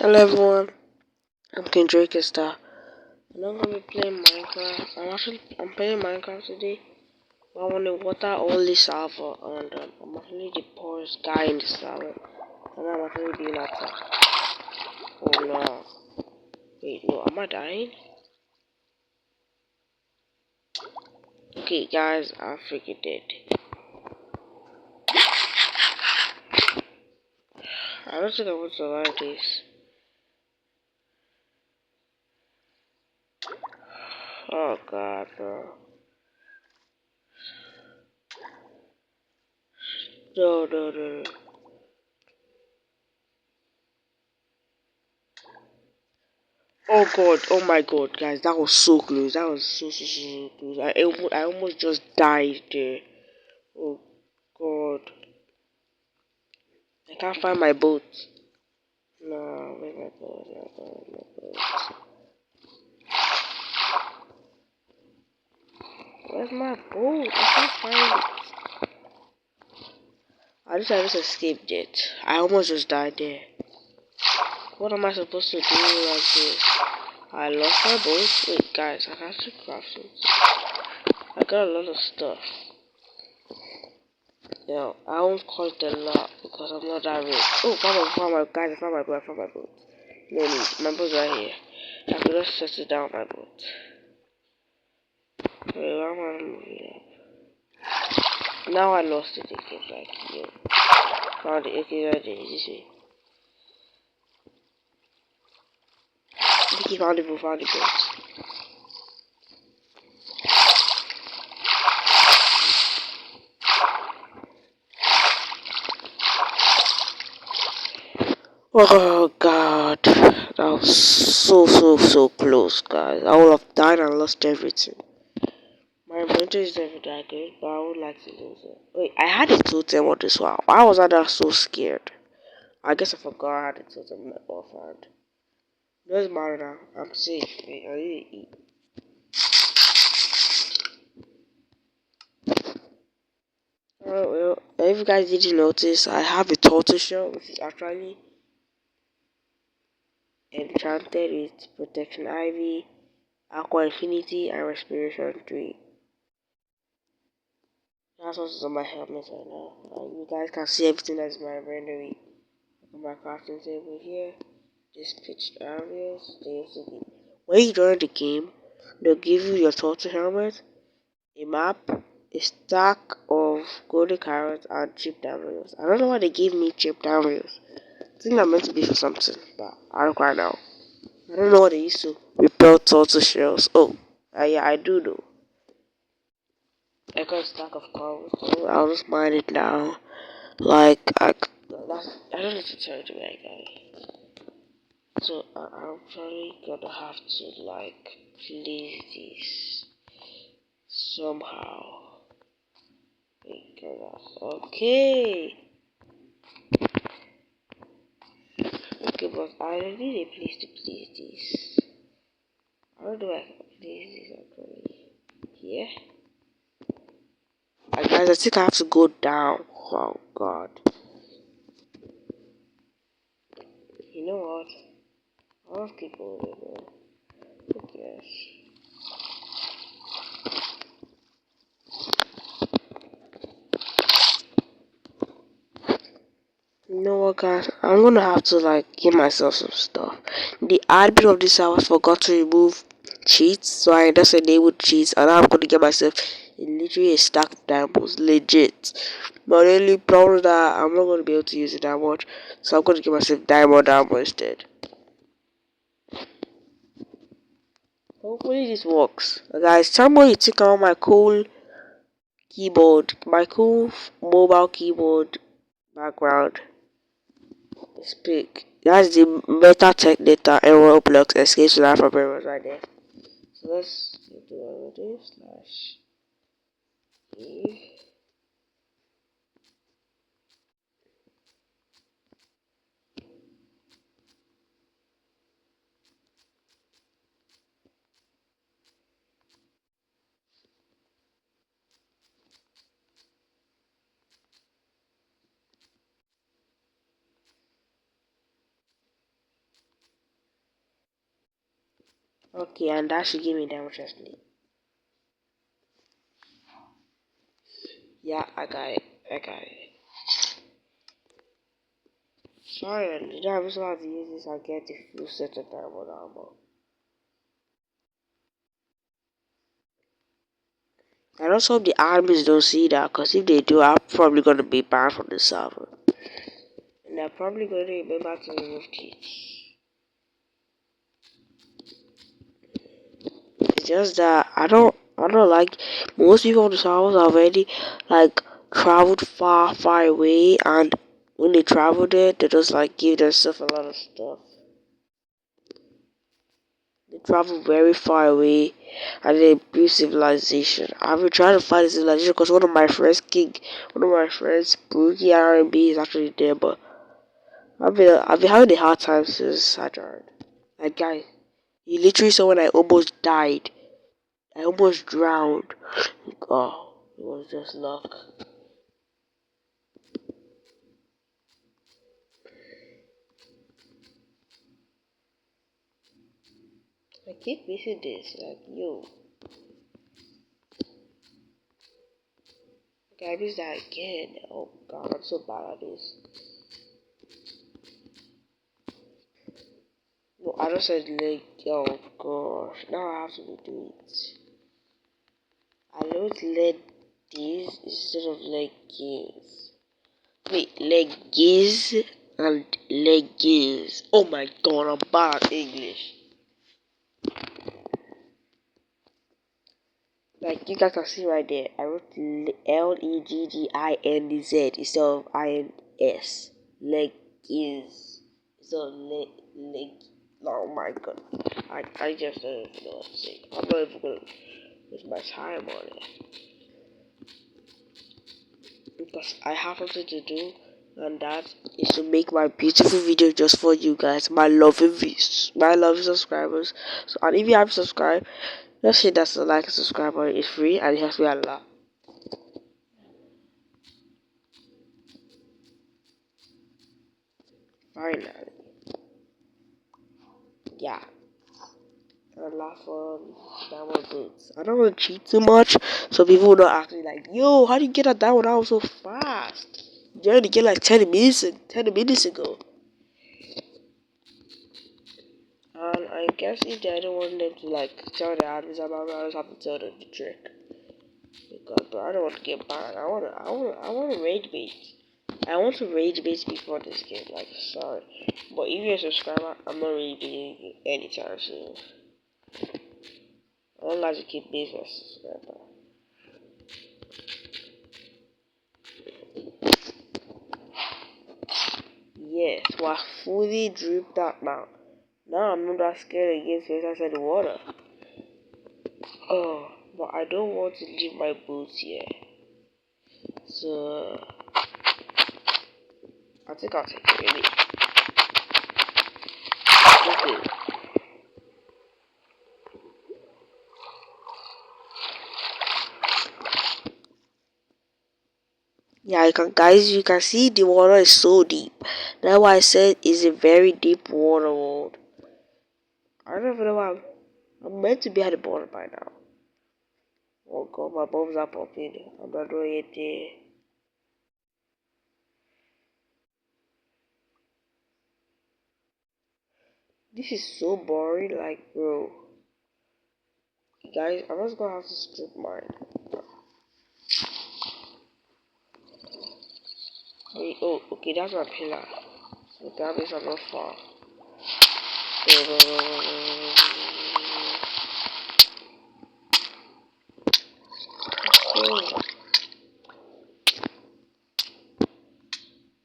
Hello everyone, I'm Kendrick Star, and I'm gonna be playing Minecraft. I'm playing Minecraft today. I want to water all this server, and I'm actually the poorest guy in the server, and I'm actually being attacked. Oh no! Wait, no, am I dying? Okay, guys, I'm freaking dead. I don't think I want to survive this. Oh god, bro. No. Oh god, oh my god, guys, that was so close. That was so close. I almost just died there. Oh god, I can't find my boat. No, where's my boat? My boat. Where's my boat? I can't find it. I just escaped it. I almost just died there. What am I supposed to do like this? I lost my boat. Wait, guys, I have to craft something. I got a lot of stuff. You know, I won't call it a lot because I'm not that rich. Oh, found my guys, I found my boat. No need. My boat's right here. I could just set it down my boat. Wait, why am I moving up? Now I lost it again, like, yo. Found it, okay, right there, this way. Vicky found the boat, Oh god, that was so close, guys. I would have died and lost everything. My inventory is never that good, but I would like to lose it. Wait, I had a totem on this one. Why was I that so scared? I guess I forgot I had a totem offhand. Doesn't matter now. I'm safe. Wait, I need to eat. Well, if you guys didn't notice, I have a tortoise shell, which is actually enchanted with protection ivy, aqua infinity, and respiration 3. That's what's on my helmet right now. You guys can see everything that's in my inventory. On my crafting table here, this pitch areas. When you join the game, they'll give you your tortoise helmet, a map, a stack of golden carrots, and chip diamonds. I don't know why they gave me chip diamonds. I think they're meant to be for something, but I don't quite know. I don't know what they used to repel turtle shells. Oh, yeah, I do know. I got a stack of coal, so I'll just mine it now. Like, I don't need to tell you the right guy. So, I'm probably gonna have to, like, place this somehow. Okay. Okay, but I need a place to place this. How do I place this actually? Here? Guys, I think I have to go down. Oh god. You know what? I'll just keep over there. Who cares? You know what, guys? I'm gonna have to like give myself some stuff. The admin of this house forgot to remove cheats, so I just enabled cheats, and I'm gonna get myself literally a stack of diamonds, legit. But the only problem is that I'm not gonna be able to use it that much, so I'm gonna give myself diamond armor instead. Hopefully this works, guys. Tell me what you think about my cool keyboard, my cool mobile keyboard background. Speak. That's the meta tech data and Roblox escapes to life was right there. So let's do all of this slash E. Okay, and that should give me damage destiny. Yeah, I got it. I got it. Finally, now I'm just about to use this. I get the full set of diamond armor. And also, hope the enemies don't see that, because if they do, I'm probably gonna be banned from the server. And they're probably gonna remember to remove cheats. It's just that I don't like most people on the servers already like traveled far away, and when they travel there, they just like give themselves a lot of stuff. They travel very far away and they build civilization. I've been trying to find a civilization because one of my friends, Brookie R&B is actually there, but I've been having a hard time since I joined. Like guy, he literally saw when I almost died. I almost drowned. Oh, it was just luck. I keep missing this. Like yo, okay, I missed that again. Oh god, I'm so bad at this. No, I just said leg. Oh gosh, now I have to redo it. I wrote ladies instead of leggings. Wait, leggings and leggings. Oh my god, I'm bad at English. Like you guys can see right there, I wrote Leggins instead of INS. Leggings instead of leg. Oh my god, I just don't even know what to say. I'm not even gonna waste my time on it because I have something to do, and that is to make my beautiful video just for you guys, my loving views, my loving subscribers. So, and if you haven't subscribed, just hit that like and subscribe button. It's free and it helps me a lot. Finally, yeah. And laugh on diamond boots. I don't want to cheat too much, so people will not ask me like, "Yo, how do you get that diamond out so fast? You only get like 10 minutes ago." And I guess if they don't want them to like tell the admins about me, I just have to tell them the trick. Because bro, I don't want to get banned. I want to rage bait. I want to rage bait before this game. Like, sorry, but if you're a subscriber, I'm not really doing it anytime soon. I don't like to keep base as a subscriber. Yes, we're fully dripped out now. Now I'm not that scared against face outside the water. Oh, but I don't want to leave my boots here. So I think I'll take it really. Okay. Yeah, you can see the water is so deep. That's why I said it's a very deep water world. I don't even know why I'm meant to be at the bottom by now. Oh god, my bones are popping. I'm not doing it there. This is so boring, like bro. Guys, I'm just gonna have to strip mine. Wait, oh, okay, that's my pillar. So that means I'm not far.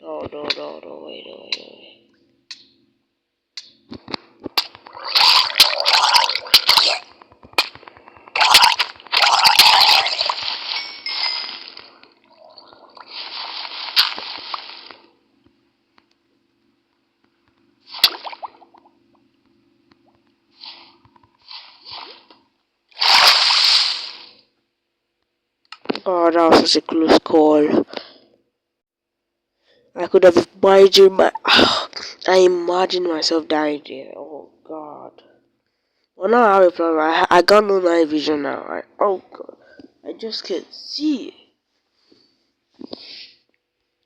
Oh, no, wait, no, wait, no, wait. Oh, that was such a close call. I could have imagined I imagined myself dying there. Oh God. Well, now I have a problem. I got no night vision now. Oh god, I just can't see.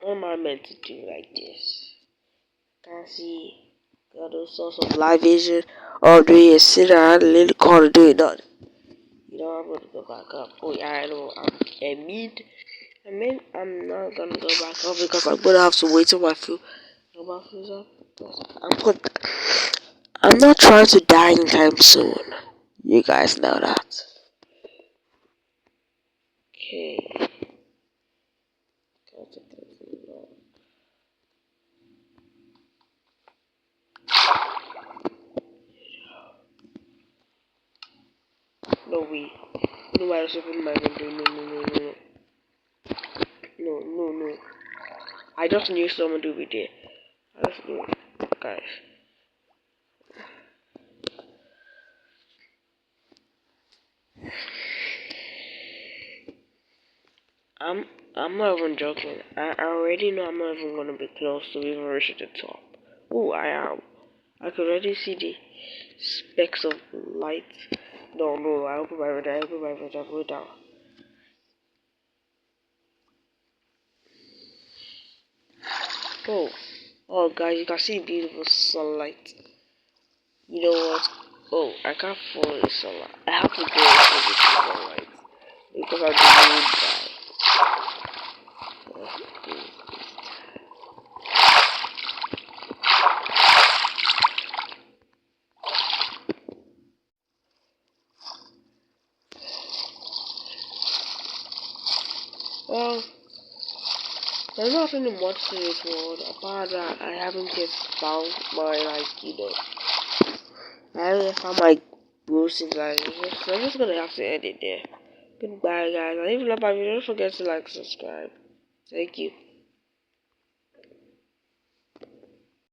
What am I meant to do like this? Can't see. Got those sorts of live vision. Or do you sit around and let the car to do it? Not. You know, I'm gonna go back up. Oh yeah, I know. I'm not gonna go back up because I'm gonna have to wait till my food. My food's up. I'm good. I'm not trying to die anytime soon. You guys know that. Okay. No way. No, I was opening my window. No. I just knew someone would be there. I just knew it. Guys. I'm I'm not even joking. I already know I'm not even gonna be close to even reaching the top. Oh, I am. I could already see the specks of light. No, I open my window, I go down. Oh, oh guys, you can see beautiful sunlight. You know what? Oh, I can't follow the sunlight. I have to go into the sunlight because I'm the mood guy. Well, there's nothing much to this world apart that I haven't yet found my I haven't found my ghost civilization. So I'm just gonna have to end it there. Goodbye guys. And if you love my video, don't forget to like, subscribe. Thank you.